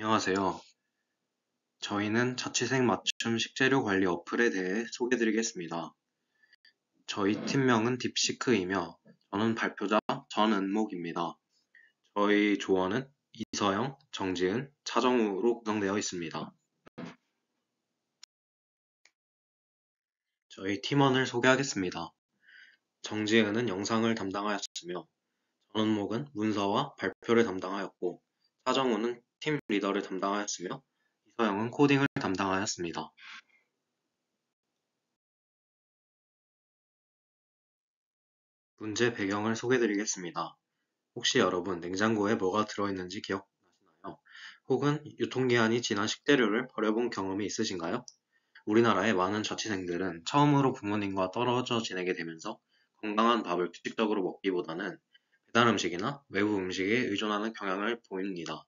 안녕하세요. 저희는 자취생 맞춤 식재료 관리 어플에 대해 소개드리겠습니다. 저희 팀명은 딥시크이며 저는 발표자 전은목입니다. 저희 조원은 이서영, 정지은, 차정우로 구성되어 있습니다. 저희 팀원을 소개하겠습니다. 정지은은 영상을 담당하였으며 전은목은 문서와 발표를 담당하였고 차정우는 팀 리더를 담당하였으며 이서영은 코딩을 담당하였습니다. 문제 배경을 소개드리겠습니다. 혹시 여러분 냉장고에 뭐가 들어있는지 기억나시나요? 혹은 유통기한이 지난 식재료를 버려본 경험이 있으신가요? 우리나라의 많은 자취생들은 처음으로 부모님과 떨어져 지내게 되면서 건강한 밥을 규칙적으로 먹기보다는 배달 음식이나 외부 음식에 의존하는 경향을 보입니다.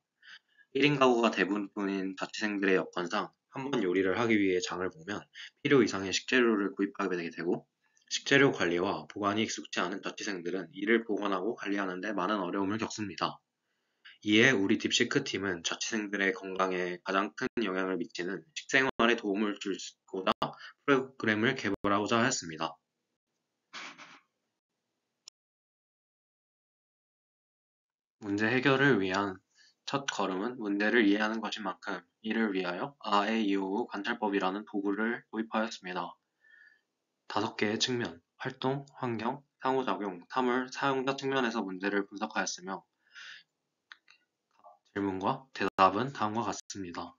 1인 가구가 대부분인 자취생들의 여건상 한 번 요리를 하기 위해 장을 보면 필요 이상의 식재료를 구입하게 되고 식재료 관리와 보관이 익숙지 않은 자취생들은 이를 보관하고 관리하는 데 많은 어려움을 겪습니다. 이에 우리 딥시크 팀은 자취생들의 건강에 가장 큰 영향을 미치는 식생활에 도움을 주고자 프로그램을 개발하고자 하였습니다. 문제 해결을 위한 첫 걸음은 문제를 이해하는 것인 만큼 이를 위하여 아, 에, 이, 오 관찰법이라는 도구를 도입하였습니다. 5개의 측면, 활동, 환경, 상호작용, 사물, 사용자 측면에서 문제를 분석하였으며 질문과 대답은 다음과 같습니다.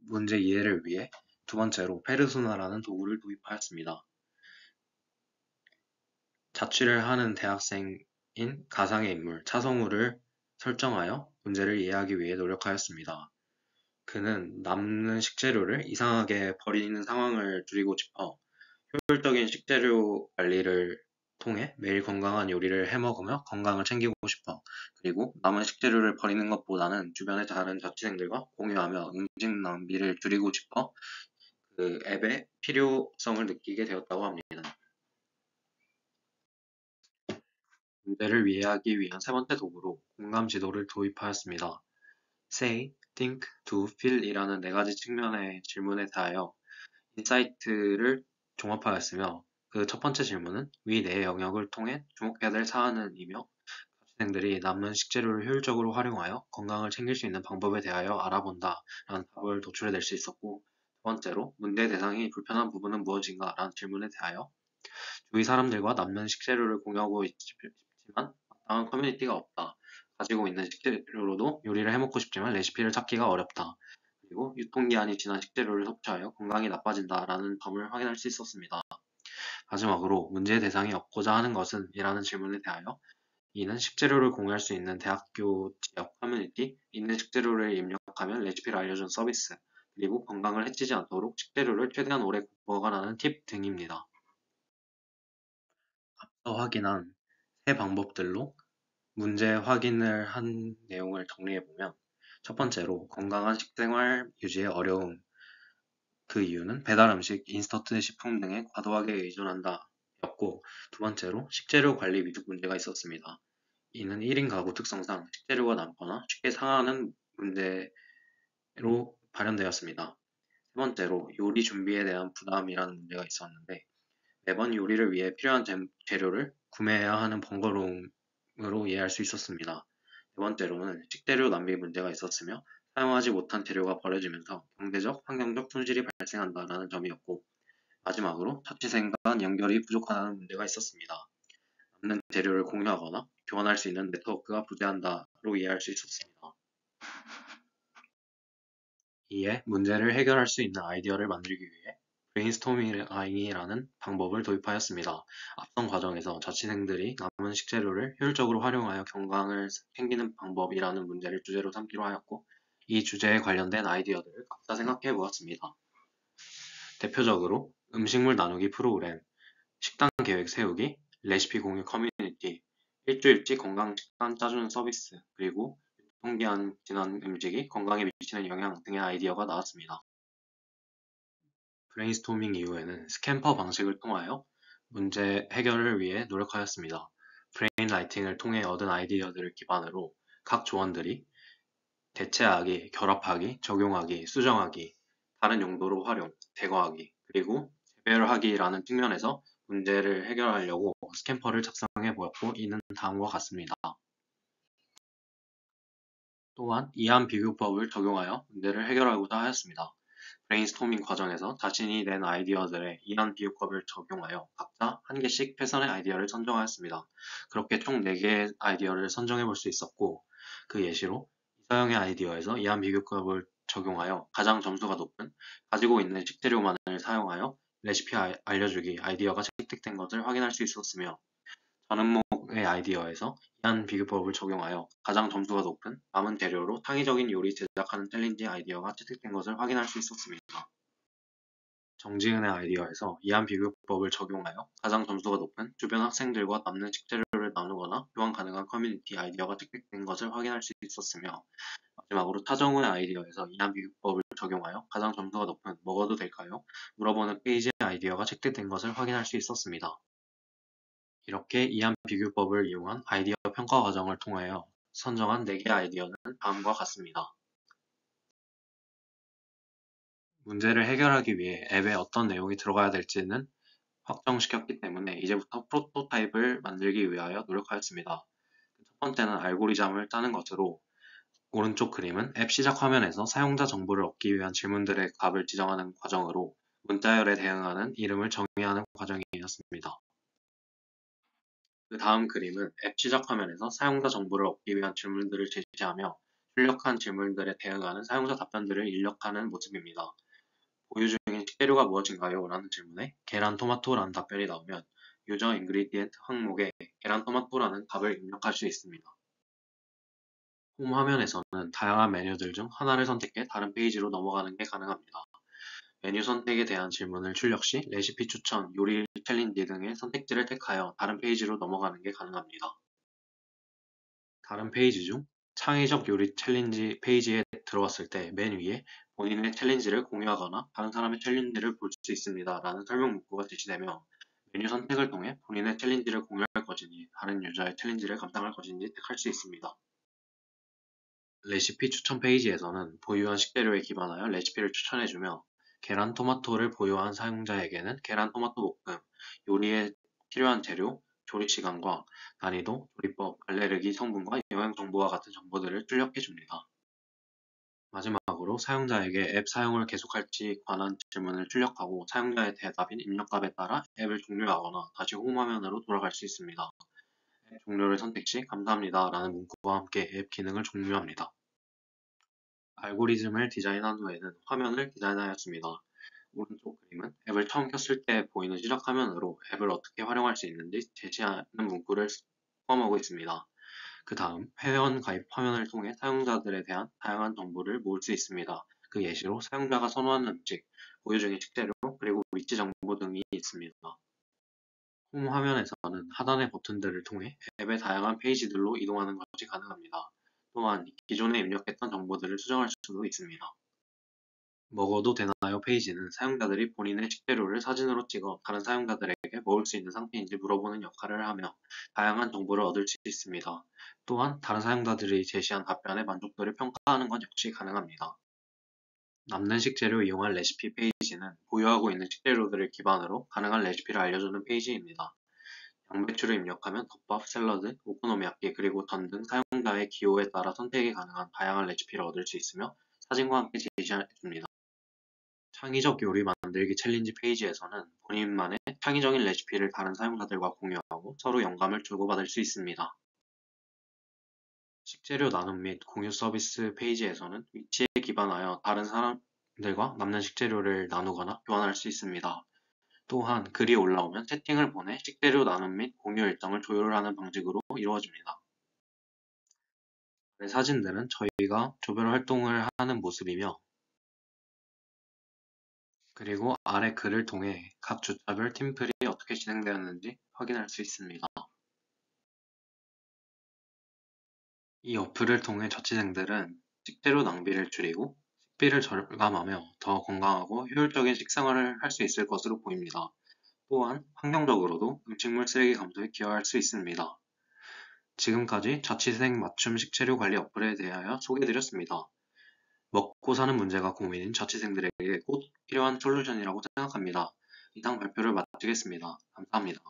문제 이해를 위해 두 번째로 페르소나라는 도구를 도입하였습니다. 자취를 하는 대학생인 가상의 인물 차성우를 설정하여 문제를 이해하기 위해 노력하였습니다. 그는 남는 식재료를 이상하게 버리는 상황을 줄이고 싶어 효율적인 식재료 관리를 통해 매일 건강한 요리를 해먹으며 건강을 챙기고 싶어. 그리고 남은 식재료를 버리는 것보다는 주변의 다른 자취생들과 공유하며 음식 낭비를 줄이고 싶어 그 앱의 필요성을 느끼게 되었다고 합니다. 문제를 이해하기 위한 세 번째 도구로 공감 지도를 도입하였습니다. Say, Think, Do, Feel 이라는 네 가지 측면의 질문에 대하여 인사이트를 종합하였으며 그 첫 번째 질문은 위 네 영역을 통해 주목해야 될 사안이며 학생들이 남는 식재료를 효율적으로 활용하여 건강을 챙길 수 있는 방법에 대하여 알아본다 라는 답을 도출해낼 수 있었고 두 번째로 문제 대상이 불편한 부분은 무엇인가 라는 질문에 대하여 주위 사람들과 남는 식재료를 공유하고 있지만 마땅한 커뮤니티가 없다. 가지고 있는 식재료로도 요리를 해먹고 싶지만 레시피를 찾기가 어렵다. 그리고 유통기한이 지난 식재료를 섭취하여 건강이 나빠진다라는 점을 확인할 수 있었습니다. 마지막으로 문제의 대상이 없고자 하는 것은? 이라는 질문에 대하여 이는 식재료를 공유할 수 있는 대학교 지역 커뮤니티, 있는 식재료를 입력하면 레시피를 알려준 서비스, 그리고 건강을 해치지 않도록 식재료를 최대한 오래 보관하는 팁 등입니다. 앞서 확인한 세 방법들로 문제 확인을 한 내용을 정리해보면 첫 번째로 건강한 식생활 유지의 어려움, 그 이유는 배달 음식, 인스턴트 식품 등에 과도하게 의존한다 였고 두 번째로 식재료 관리 미숙 문제가 있었습니다. 이는 1인 가구 특성상 식재료가 남거나 쉽게 상하는 문제로 발현되었습니다. 세 번째로 요리 준비에 대한 부담이라는 문제가 있었는데 매번 요리를 위해 필요한 재료를 구매해야 하는 번거로움으로 이해할 수 있었습니다. 네 번째로는 식재료 낭비 문제가 있었으며 사용하지 못한 재료가 버려지면서 경제적, 환경적 손실이 발생한다는 점이었고 마지막으로 자취생 간 연결이 부족하다는 문제가 있었습니다. 남는 재료를 공유하거나 교환할 수 있는 네트워크가 부재한다로 이해할 수 있었습니다. 이에 문제를 해결할 수 있는 아이디어를 만들기 위해 브레인스토밍이라는 방법을 도입하였습니다. 앞선 과정에서 자취생들이 남은 식재료를 효율적으로 활용하여 건강을 챙기는 방법이라는 문제를 주제로 삼기로 하였고 이 주제에 관련된 아이디어들을 각자 생각해 보았습니다. 대표적으로 음식물 나누기 프로그램, 식단 계획 세우기, 레시피 공유 커뮤니티, 일주일치 건강 식단 짜주는 서비스, 그리고 유통기한 지난 음식이 건강에 미치는 영향 등의 아이디어가 나왔습니다. 브레인스토밍 이후에는 스캠퍼 방식을 통하여 문제 해결을 위해 노력하였습니다. 브레인라이팅을 통해 얻은 아이디어들을 기반으로 각 조원들이 대체하기, 결합하기, 적용하기, 수정하기, 다른 용도로 활용, 대거하기, 그리고 재배열하기라는 측면에서 문제를 해결하려고 스캠퍼를 작성해 보았고, 이는 다음과 같습니다. 또한 이한 비교법을 적용하여 문제를 해결하고자 하였습니다. 브레인스토밍 과정에서 자신이 낸 아이디어들의 이한 비교법을 적용하여 각자 한 개씩 최선의 아이디어를 선정하였습니다. 그렇게 총 4개의 아이디어를 선정해 볼 수 있었고, 그 예시로 이서영의 아이디어에서 이한 비교법을 적용하여 가장 점수가 높은 가지고 있는 식재료만을 사용하여 레시피 알려주기 아이디어가 채택된 것을 확인할 수 있었으며, 전은목의 아이디어에서 이한 비교법을 적용하여 가장 점수가 높은 남은 재료로 창의적인 요리 제작하는 챌린지 아이디어가 채택된 것을 확인할 수 있었습니다. 정지은의 아이디어에서 이한 비교법을 적용하여 가장 점수가 높은 주변 학생들과 남는 식재료를 나누거나 교환 가능한 커뮤니티 아이디어가 채택된 것을 확인할 수 있었으며, 마지막으로 차정우의 아이디어에서 이한 비교법을 적용하여 가장 점수가 높은 먹어도 될까요? 물어보는 페이지의 아이디어가 채택된 것을 확인할 수 있었습니다. 이렇게 이한 비교법을 이용한 아이디어 평가 과정을 통하여 선정한 4개의 아이디어는 다음과 같습니다. 문제를 해결하기 위해 앱에 어떤 내용이 들어가야 될지는 확정시켰기 때문에 이제부터 프로토타입을 만들기 위하여 노력하였습니다. 첫 번째는 알고리즘을 짜는 것으로, 오른쪽 그림은 앱 시작 화면에서 사용자 정보를 얻기 위한 질문들의 값을 지정하는 과정으로 문자열에 대응하는 이름을 정의하는 과정이었습니다. 그 다음 그림은 앱 시작 화면에서 사용자 정보를 얻기 위한 질문들을 제시하며 출력한 질문들에 대응하는 사용자 답변들을 입력하는 모습입니다. 보유 중인 식재료가 무엇인가요? 라는 질문에 계란, 토마토라는 답변이 나오면 유저 인그리디엔트 항목에 계란, 토마토라는 값을 입력할 수 있습니다. 홈 화면에서는 다양한 메뉴들 중 하나를 선택해 다른 페이지로 넘어가는 게 가능합니다. 메뉴 선택에 대한 질문을 출력 시 레시피 추천, 요리 챌린지 등의 선택지를 택하여 다른 페이지로 넘어가는 게 가능합니다. 다른 페이지 중 창의적 요리 챌린지 페이지에 들어왔을 때 맨 위에 본인의 챌린지를 공유하거나 다른 사람의 챌린지를 볼 수 있습니다 라는 설명 문구가 제시되며, 메뉴 선택을 통해 본인의 챌린지를 공유할 것인지 다른 유저의 챌린지를 감상할 것인지 택할 수 있습니다. 레시피 추천 페이지에서는 보유한 식재료에 기반하여 레시피를 추천해주며, 계란 토마토를 보유한 사용자에게는 계란 토마토 볶음, 요리에 필요한 재료, 조리 시간과 난이도, 조리법, 알레르기 성분과 영양 정보와 같은 정보들을 출력해줍니다. 마지막으로 사용자에게 앱 사용을 계속할지 관한 질문을 출력하고 사용자의 대답인 입력값에 따라 앱을 종료하거나 다시 홈 화면으로 돌아갈 수 있습니다. 앱 종료를 선택 시 감사합니다 라는 문구와 함께 앱 기능을 종료합니다. 알고리즘을 디자인한 후에는 화면을 디자인하였습니다. 오른쪽 그림은 앱을 처음 켰을 때 보이는 시작 화면으로 앱을 어떻게 활용할 수 있는지 제시하는 문구를 포함하고 있습니다. 그 다음 회원 가입 화면을 통해 사용자들에 대한 다양한 정보를 모을 수 있습니다. 그 예시로 사용자가 선호하는 음식, 보유 중인 식재료, 그리고 위치 정보 등이 있습니다. 홈 화면에서는 하단의 버튼들을 통해 앱의 다양한 페이지들로 이동하는 것이 가능합니다. 또한 기존에 입력했던 정보들을 수정할 수도 있습니다. 먹어도 되나요 페이지는 사용자들이 본인의 식재료를 사진으로 찍어 다른 사용자들에게 먹을 수 있는 상태인지 물어보는 역할을 하며 다양한 정보를 얻을 수 있습니다. 또한 다른 사용자들이 제시한 답변의 만족도를 평가하는 것 역시 가능합니다. 남는 식재료 이용한 레시피 페이지는 보유하고 있는 식재료들을 기반으로 가능한 레시피를 알려주는 페이지입니다. 양배추를 입력하면 덮밥, 샐러드, 오코노미야끼, 그리고 전 등 사용자의 기호에 따라 선택이 가능한 다양한 레시피를 얻을 수 있으며 사진과 함께 제시해줍니다. 창의적 요리 만들기 챌린지 페이지에서는 본인만의 창의적인 레시피를 다른 사용자들과 공유하고 서로 영감을 주고받을 수 있습니다. 식재료 나눔 및 공유 서비스 페이지에서는 위치에 기반하여 다른 사람들과 남는 식재료를 나누거나 교환할 수 있습니다. 또한 글이 올라오면 채팅을 보내 식재료 나눔 및 공유 일정을 조율하는 방식으로 이루어집니다. 사진들은 저희가 조별 활동을 하는 모습이며, 그리고 아래 글을 통해 각 주차별 팀플이 어떻게 진행되었는지 확인할 수 있습니다. 이 어플을 통해 자취생들은 식재료 낭비를 줄이고 식비를 절감하며 더 건강하고 효율적인 식생활을 할 수 있을 것으로 보입니다. 또한 환경적으로도 음식물 쓰레기 감소에 기여할 수 있습니다. 지금까지 자취생 맞춤 식재료 관리 어플에 대하여 소개해드렸습니다. 먹고 사는 문제가 고민인 자취생들에게 꼭 필요한 솔루션이라고 생각합니다. 이상 발표를 마치겠습니다. 감사합니다.